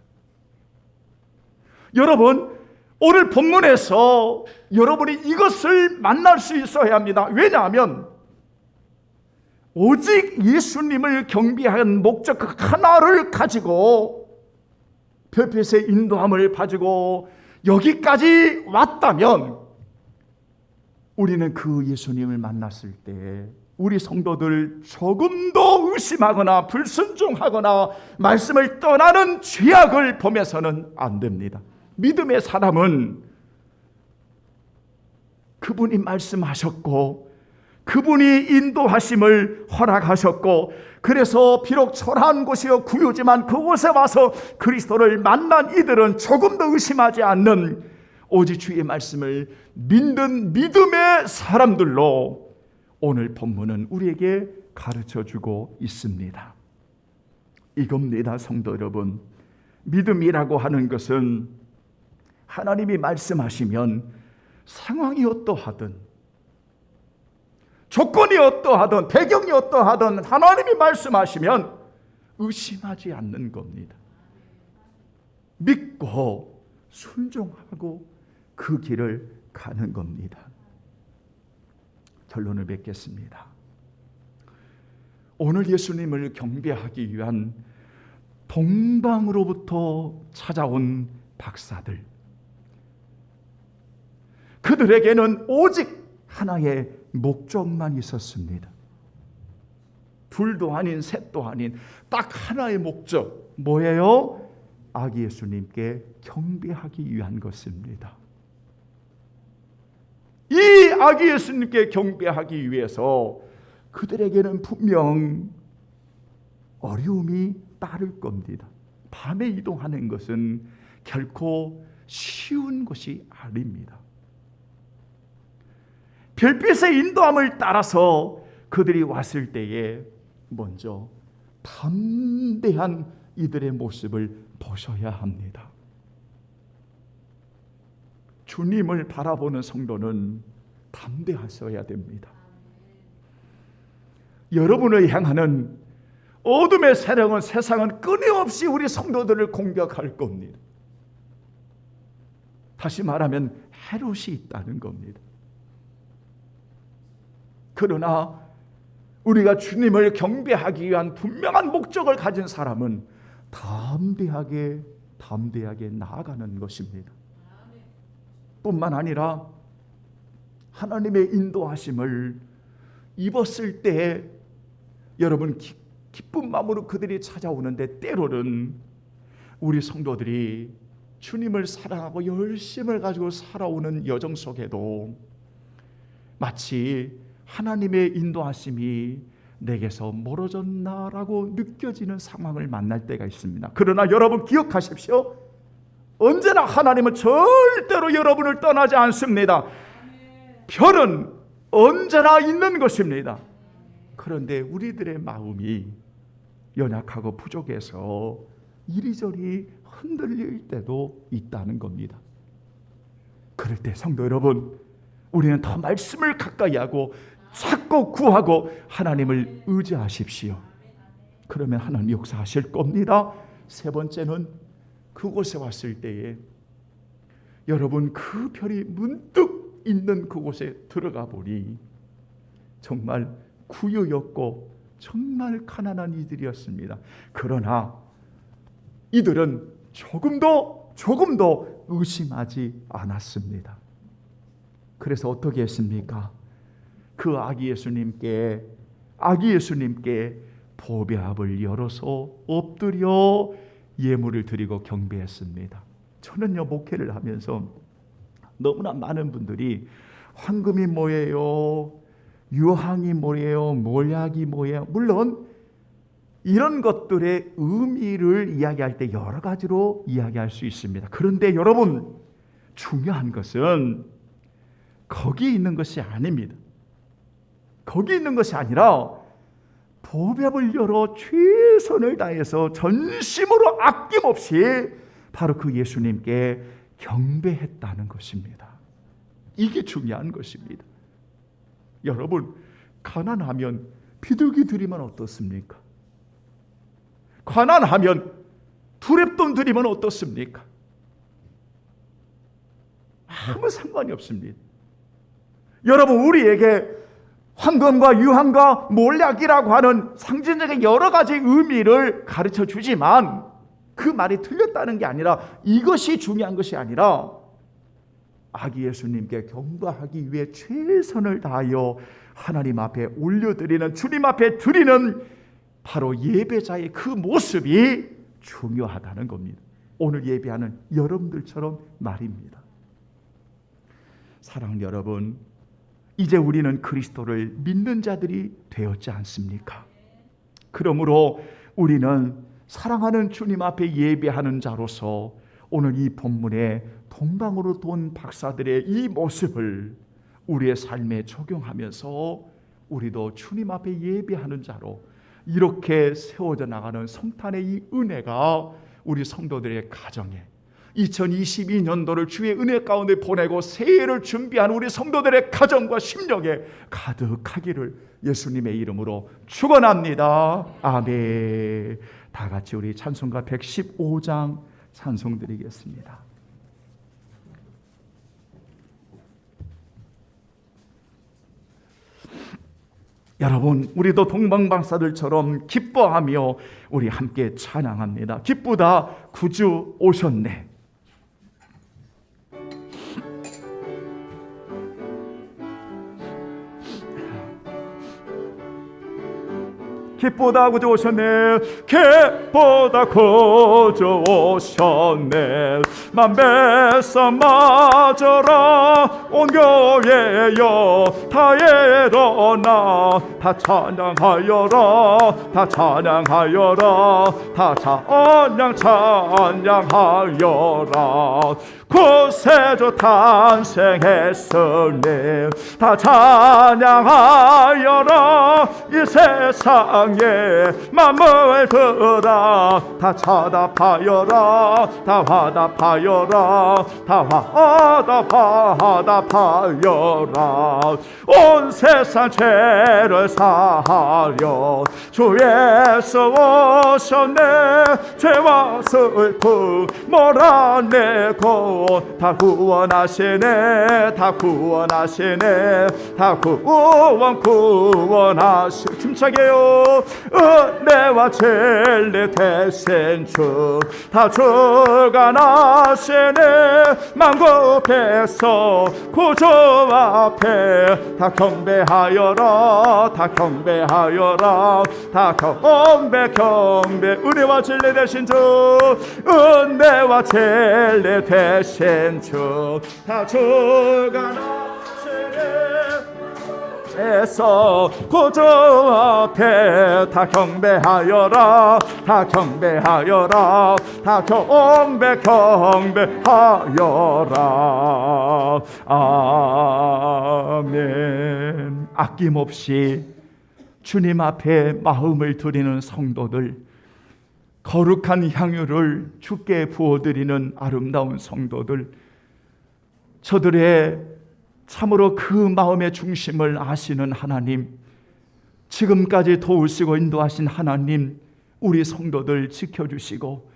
여러분, 오늘 본문에서 여러분이 이것을 만날 수 있어야 합니다. 왜냐하면 오직 예수님을 경배한 목적 그 하나를 가지고 별빛의 인도함을 가지고 여기까지 왔다면 우리는 그 예수님을 만났을 때 우리 성도들 조금 더 의심하거나 불순종하거나 말씀을 떠나는 죄악을 범해서는 안 됩니다. 믿음의 사람은 그분이 말씀하셨고 그분이 인도하심을 허락하셨고 그래서 비록 초라한 곳이요 구유지만 그곳에 와서 그리스도를 만난 이들은 조금 더 의심하지 않는 오직 주의 말씀을 믿는 믿음의 사람들로 오늘 본문은 우리에게 가르쳐주고 있습니다. 이겁니다, 성도 여러분. 믿음이라고 하는 것은 하나님이 말씀하시면 상황이 어떠하든 조건이 어떠하든 배경이 어떠하든 하나님이 말씀하시면 의심하지 않는 겁니다. 믿고 순종하고 그 길을 가는 겁니다. 결론을 맺겠습니다. 오늘 예수님을 경배하기 위한 동방으로부터 찾아온 박사들, 그들에게는 오직 하나의 목적만 있었습니다. 둘도 아닌 셋도 아닌 딱 하나의 목적, 뭐예요? 아기 예수님께 경배하기 위한 것입니다. 이 아기 예수님께 경배하기 위해서 그들에게는 분명 어려움이 따를 겁니다. 밤에 이동하는 것은 결코 쉬운 것이 아닙니다. 별빛의 인도함을 따라서 그들이 왔을 때에 먼저 담대한 이들의 모습을 보셔야 합니다. 주님을 바라보는 성도는 담대하셔야 됩니다. 여러분을 향하는 어둠의 세력은 세상은 끊임없이 우리 성도들을 공격할 겁니다. 다시 말하면 헤롯이 있다는 겁니다. 그러나 우리가 주님을 경배하기 위한 분명한 목적을 가진 사람은 담대하게 나아가는 것입니다. 뿐만 아니라 하나님의 인도하심을 입었을 때 여러분 기쁜 마음으로 그들이 찾아오는데 때로는 우리 성도들이 주님을 사랑하고 열심을 가지고 살아오는 여정 속에도 마치 하나님의 인도하심이 내게서 멀어졌나라고 느껴지는 상황을 만날 때가 있습니다. 그러나 여러분 기억하십시오. 언제나 하나님은 절대로 여러분을 떠나지 않습니다. 별은 언제나 있는 것입니다. 그런데 우리들의 마음이 연약하고 부족해서 이리저리 흔들릴 때도 있다는 겁니다. 그럴 때 성도 여러분, 우리는 더 말씀을 가까이 하고 찾고 구하고 하나님을 의지하십시오. 그러면 하나님 역사하실 겁니다. 세 번째는 그곳에 왔을 때에 여러분 그 별이 문득 있는 그곳에 들어가 보니 정말 구유였고 정말 가난한 이들이었습니다. 그러나 이들은 조금도 의심하지 않았습니다. 그래서 어떻게 했습니까? 그 아기 예수님께 아기 예수님께 보배합을 열어서 엎드려 예물을 드리고 경배했습니다. 저는요, 목회를 하면서 너무나 많은 분들이 황금이 뭐예요? 유황이 뭐예요? 몰약이 뭐예요? 물론 이런 것들의 의미를 이야기할 때 여러 가지로 이야기할 수 있습니다. 그런데 여러분, 중요한 것은 거기 있는 것이 아닙니다. 거기 있는 것이 아니라 보배합을 열어 최선을 다해서 전심으로 아낌없이 바로 그 예수님께 경배했다는 것입니다. 이게 중요한 것입니다. 여러분, 가난하면 비둘기 드리면 어떻습니까? 가난하면 두랩돈 드리면 어떻습니까? 아무 상관이 없습니다. 여러분, 우리에게 황금과 유황과 몰약이라고 하는 상징적인 여러 가지 의미를 가르쳐 주지만 그 말이 틀렸다는 게 아니라, 이것이 중요한 것이 아니라 아기 예수님께 경배하기 위해 최선을 다하여 하나님 앞에 올려드리는, 주님 앞에 드리는 바로 예배자의 그 모습이 중요하다는 겁니다. 오늘 예배하는 여러분들처럼 말입니다. 사랑하는 여러분, 이제 우리는 그리스도를 믿는 자들이 되었지 않습니까? 그러므로 우리는 사랑하는 주님 앞에 예배하는 자로서 오늘 이 본문에 동방으로 돈 박사들의 이 모습을 우리의 삶에 적용하면서 우리도 주님 앞에 예배하는 자로 이렇게 세워져 나가는 성탄의 이 은혜가 우리 성도들의 가정에 2022년도를 주의 은혜 가운데 보내고 새해를 준비하는 우리 성도들의 가정과 심령에 가득하기를 예수님의 이름으로 축원합니다. 아멘. 다 같이 우리 찬송가 115장 찬송 드리겠습니다. 여러분, 우리도 동방박사들처럼 기뻐하며 우리 함께 찬양합니다. 기쁘다 구주 오셨네. 기쁘다 구주 오셨네. 기쁘다 구주 오셨네. 만배사 맞아라 온 교회여 다 일어나 다 찬양하여라 다 찬양하여라 다 찬양하여라. 구세주 탄생했으니 다 찬양하여라. 이 세상에 만물들아 다 화답하여라 다 화답하여라 다 화답하여라. 온 세상 죄를 사하려 주 예수 오셨네. 죄와 슬픔 몰아내고 다 구원하시네 다 구원하시네 다 구원하시네. 힘차게요. 은혜와 진리 대신 주 다 주관하시네. 만국에서 구주 앞에 다 경배하여라 다 경배하여라 다 경배 은혜와 진리 대신 주 은혜와 진리 대신 주 다 주관하시네. 에서 구주 앞에 다 경배하여라 다 경배하여라 다 경배하여라. 아멘. 아낌없이 주님 앞에 마음을 드리는 성도들, 거룩한 향유를 주께 부어드리는 아름다운 성도들, 저들의 참으로 그 마음의 중심을 아시는 하나님, 지금까지 도우시고 인도하신 하나님, 우리 성도들 지켜주시고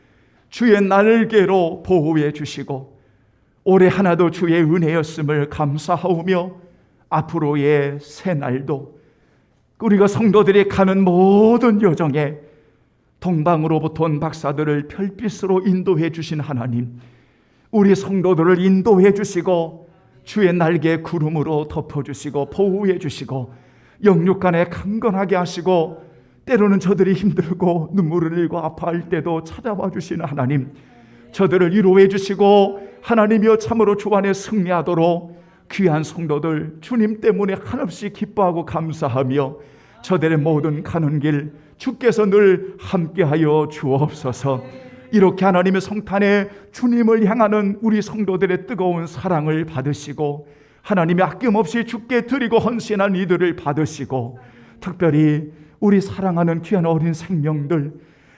주의 날개로 보호해 주시고 올해 하나도 주의 은혜였음을 감사하오며 앞으로의 새날도 우리가 성도들이 가는 모든 여정에 동방으로부터 온 박사들을 별빛으로 인도해 주신 하나님, 우리 성도들을 인도해 주시고 주의 날개 구름으로 덮어주시고 보호해 주시고 영육간에 강건하게 하시고 때로는 저들이 힘들고 눈물을 흘리고 아파할 때도 찾아와 주시는 하나님, 저들을 위로해 주시고 하나님이여 참으로 주 안에 승리하도록 귀한 성도들 주님 때문에 한없이 기뻐하고 감사하며 저들의 모든 가는 길 주께서 늘 함께하여 주옵소서. 이렇게 하나님의 성탄에 주님을 향하는 우리 성도들의 뜨거운 사랑을 받으시고 하나님이 아낌없이 주께 드리고 헌신한 이들을 받으시고 특별히 우리 사랑하는 귀한 어린 생명들,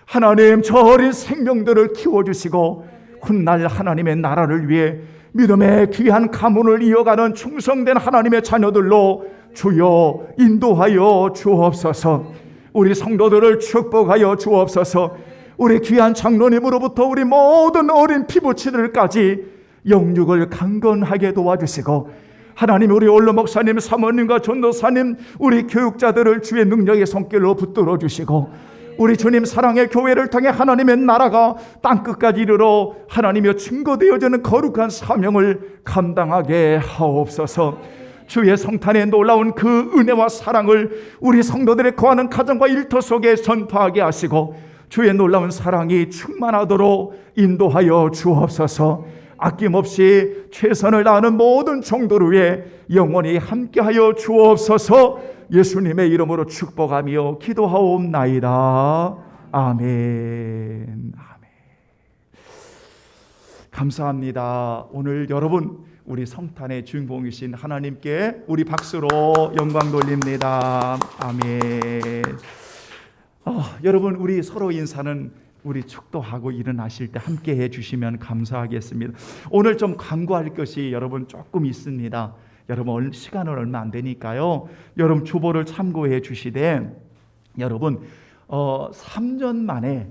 하나님 저 어린 생명들을 키워주시고 훗날 하나님의 나라를 위해 믿음의 귀한 가문을 이어가는 충성된 하나님의 자녀들로 주여 인도하여 주옵소서. 우리 성도들을 축복하여 주옵소서. 우리 귀한 장로님으로부터 우리 모든 어린 피부치들까지 영육을 강건하게 도와주시고 하나님 우리 원로 목사님, 사모님과 전도사님, 우리 교육자들을 주의 능력의 손길로 붙들어 주시고 우리 주님 사랑의 교회를 통해 하나님의 나라가 땅끝까지 이르러 하나님의 증거되어지는 거룩한 사명을 감당하게 하옵소서. 주의 성탄에 놀라운 그 은혜와 사랑을 우리 성도들의 거하는 가정과 일터 속에 전파하게 하시고 주의 놀라운 사랑이 충만하도록 인도하여 주옵소서. 아낌없이 최선을 다하는 모든 종도를 위해 영원히 함께하여 주옵소서. 예수님의 이름으로 축복하며 기도하옵나이다. 아멘. 아멘. 감사합니다. 오늘 여러분 우리 성탄의 주인공이신 하나님께 우리 박수로 영광 돌립니다. 아멘. 여러분 우리 서로 인사는 우리 축도하고 일어나실 때 함께 해주시면 감사하겠습니다. 오늘 좀 강구할 것이 여러분 조금 있습니다. 여러분 시간은 얼마 안 되니까요. 여러분 주보를 참고해 주시되 여러분 3년 만에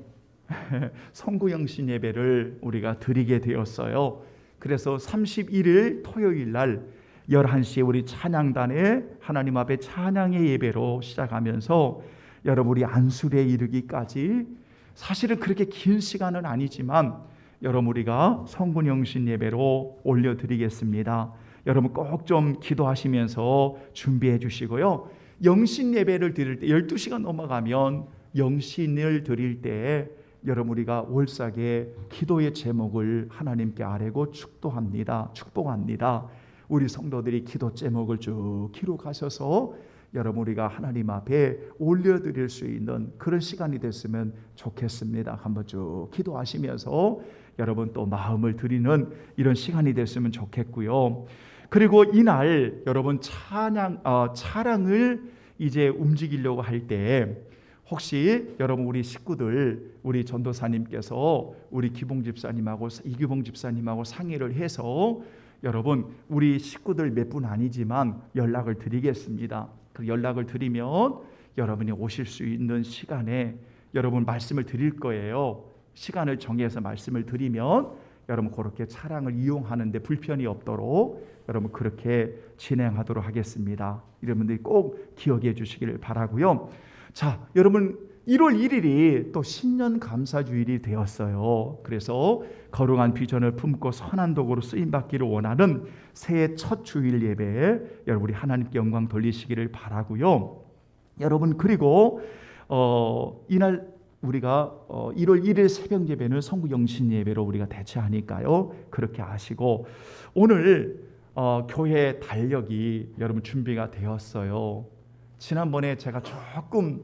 성구영신 예배를 우리가 드리게 되었어요. 그래서 31일 토요일 날 11시에 우리 찬양단에 하나님 앞에 찬양의 예배로 시작하면서 여러분 우리 안수리에 이르기까지 사실은 그렇게 긴 시간은 아니지만 여러분 우리가 성구영신 예배로 올려드리겠습니다. 여러분 꼭 좀 기도하시면서 준비해 주시고요. 영신 예배를 드릴 때 12시가 넘어가면 영신을 드릴 때 여러분 우리가 월삭의 기도의 제목을 하나님께 아뢰고 축복합니다. 우리 성도들이 기도 제목을 쭉 기록하셔서 여러분 우리가 하나님 앞에 올려드릴 수 있는 그런 시간이 됐으면 좋겠습니다. 한번 쭉 기도하시면서 여러분 또 마음을 드리는 이런 시간이 됐으면 좋겠고요. 그리고 이날 여러분 차량을 이제 움직이려고 할 때 혹시 여러분 우리 식구들 우리 전도사님께서 우리 기봉 집사님하고 이규봉 집사님하고 상의를 해서 여러분 우리 식구들 몇 분 아니지만 연락을 드리겠습니다. 그 연락을 드리면 여러분이 오실 수 있는 시간에 여러분 말씀을 드릴 거예요. 시간을 정해서 말씀을 드리면 여러분 그렇게 차량을 이용하는데 불편이 없도록 여러분 그렇게 진행하도록 하겠습니다. 여러분들이 꼭 기억해 주시기를 바라고요. 자, 여러분 1월 1일이 또 신년 감사주일이 되었어요. 그래서 거룩한 비전을 품고 선한 도구로 쓰임받기를 원하는 새해 첫 주일 예배 여러분 우리 하나님께 영광 돌리시기를 바라고요. 여러분 그리고 이날 우리가 1월 1일 새벽 예배는 성구영신 예배로 우리가 대체하니까요. 그렇게 아시고 오늘 교회 달력이 여러분 준비가 되었어요. 지난번에 제가 조금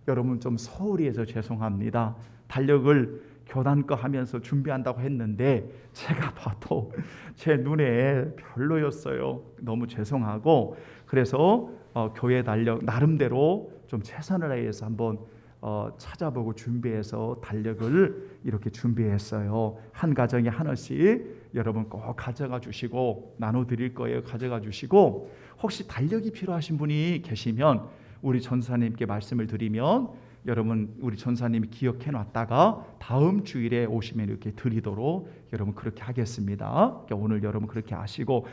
여러분 좀 소홀히 해서 죄송합니다. 달력을 교단 거 하면서 준비한다고 했는데 제가 봐도 제 눈에 별로였어요. 너무 죄송하고 그래서 교회 달력 나름대로 좀 최선을 다해서 한번 찾아보고 준비해서 달력을 이렇게 준비했어요. 한 가정에 하나씩 여러분 꼭 가져가 주시고 나눠드릴 거예요. 가져가 주시고 혹시 달력이 필요하신 분이 계시면 우리 전사님께 말씀을 드리면 여러분 우리 전사님이 기억해 놨다가 다음 주일에 오시면 이렇게 드리도록 여러분 그렇게 하겠습니다. 오늘 여러분 그렇게 아시고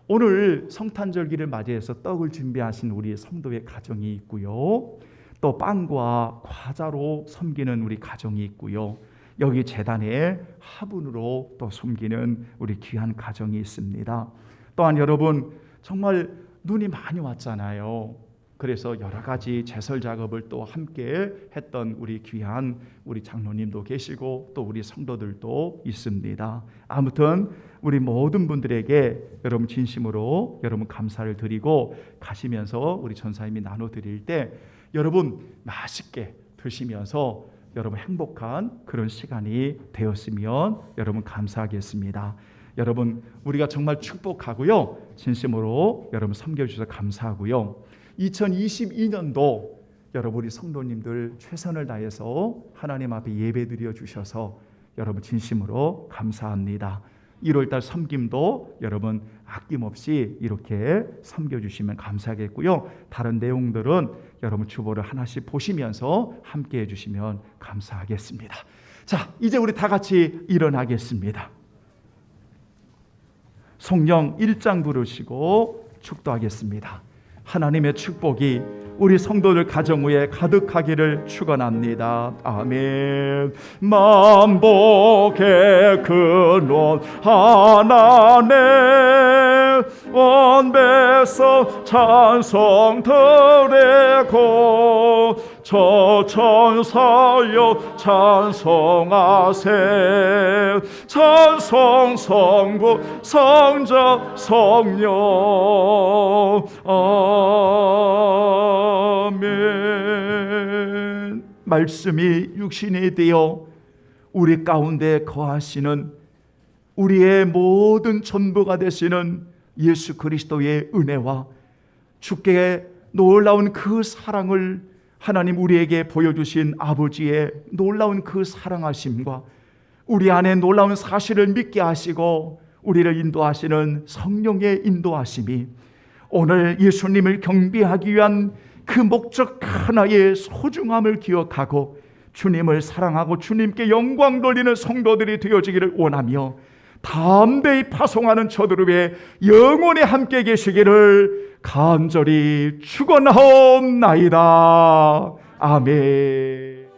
오늘 성탄절기를 맞이해서 떡을 준비하신 우리 성도의 가정이 있고요. 또 빵과 과자로 섬기는 우리 가정이 있고요. 여기 제단에 화분으로 또 섬기는 우리 귀한 가정이 있습니다. 또한 여러분 정말 눈이 많이 왔잖아요. 그래서 여러 가지 제설 작업을 또 함께 했던 우리 귀한 우리 장로님도 계시고 또 우리 성도들도 있습니다. 아무튼 우리 모든 분들에게 여러분 진심으로 여러분 감사를 드리고 가시면서 우리 전사님이 나눠드릴 때 여러분 맛있게 드시면서 여러분 행복한 그런 시간이 되었으면 여러분 감사하겠습니다. 여러분 우리가 정말 축복하고요. 진심으로 여러분 섬겨주셔서 감사하고요. 2022년도 여러분 우리 성도님들 최선을 다해서 하나님 앞에 예배드려 주셔서 여러분 진심으로 감사합니다. 1월달 섬김도 여러분 아낌없이 이렇게 섬겨주시면 감사하겠고요. 다른 내용들은 여러분 주보를 하나씩 보시면서 함께 해주시면 감사하겠습니다. 자, 이제 우리 다 같이 일어나겠습니다. 성령 1장 부르시고 축도하겠습니다. 하나님의 축복이 우리 성도들 가정 위에 가득하기를 축원합니다. 아멘. 만복의 근원 하나님 온 백성 찬송 드리고 저 천사여 찬송하세 찬송 성부 성자 성령 아멘. 말씀이 육신이 되어 우리 가운데 거하시는 우리의 모든 전부가 되시는 예수 그리스도의 은혜와 주께 놀라운 그 사랑을 하나님 우리에게 보여주신 아버지의 놀라운 그 사랑하심과 우리 안에 놀라운 사실을 믿게 하시고 우리를 인도하시는 성령의 인도하심이 오늘 예수님을 경배하기 위한 그 목적 하나의 소중함을 기억하고 주님을 사랑하고 주님께 영광 돌리는 성도들이 되어지기를 원하며 담대히 파송하는 저들을 위해 영원히 함께 계시기를 간절히 축원하옵나이다. 아멘.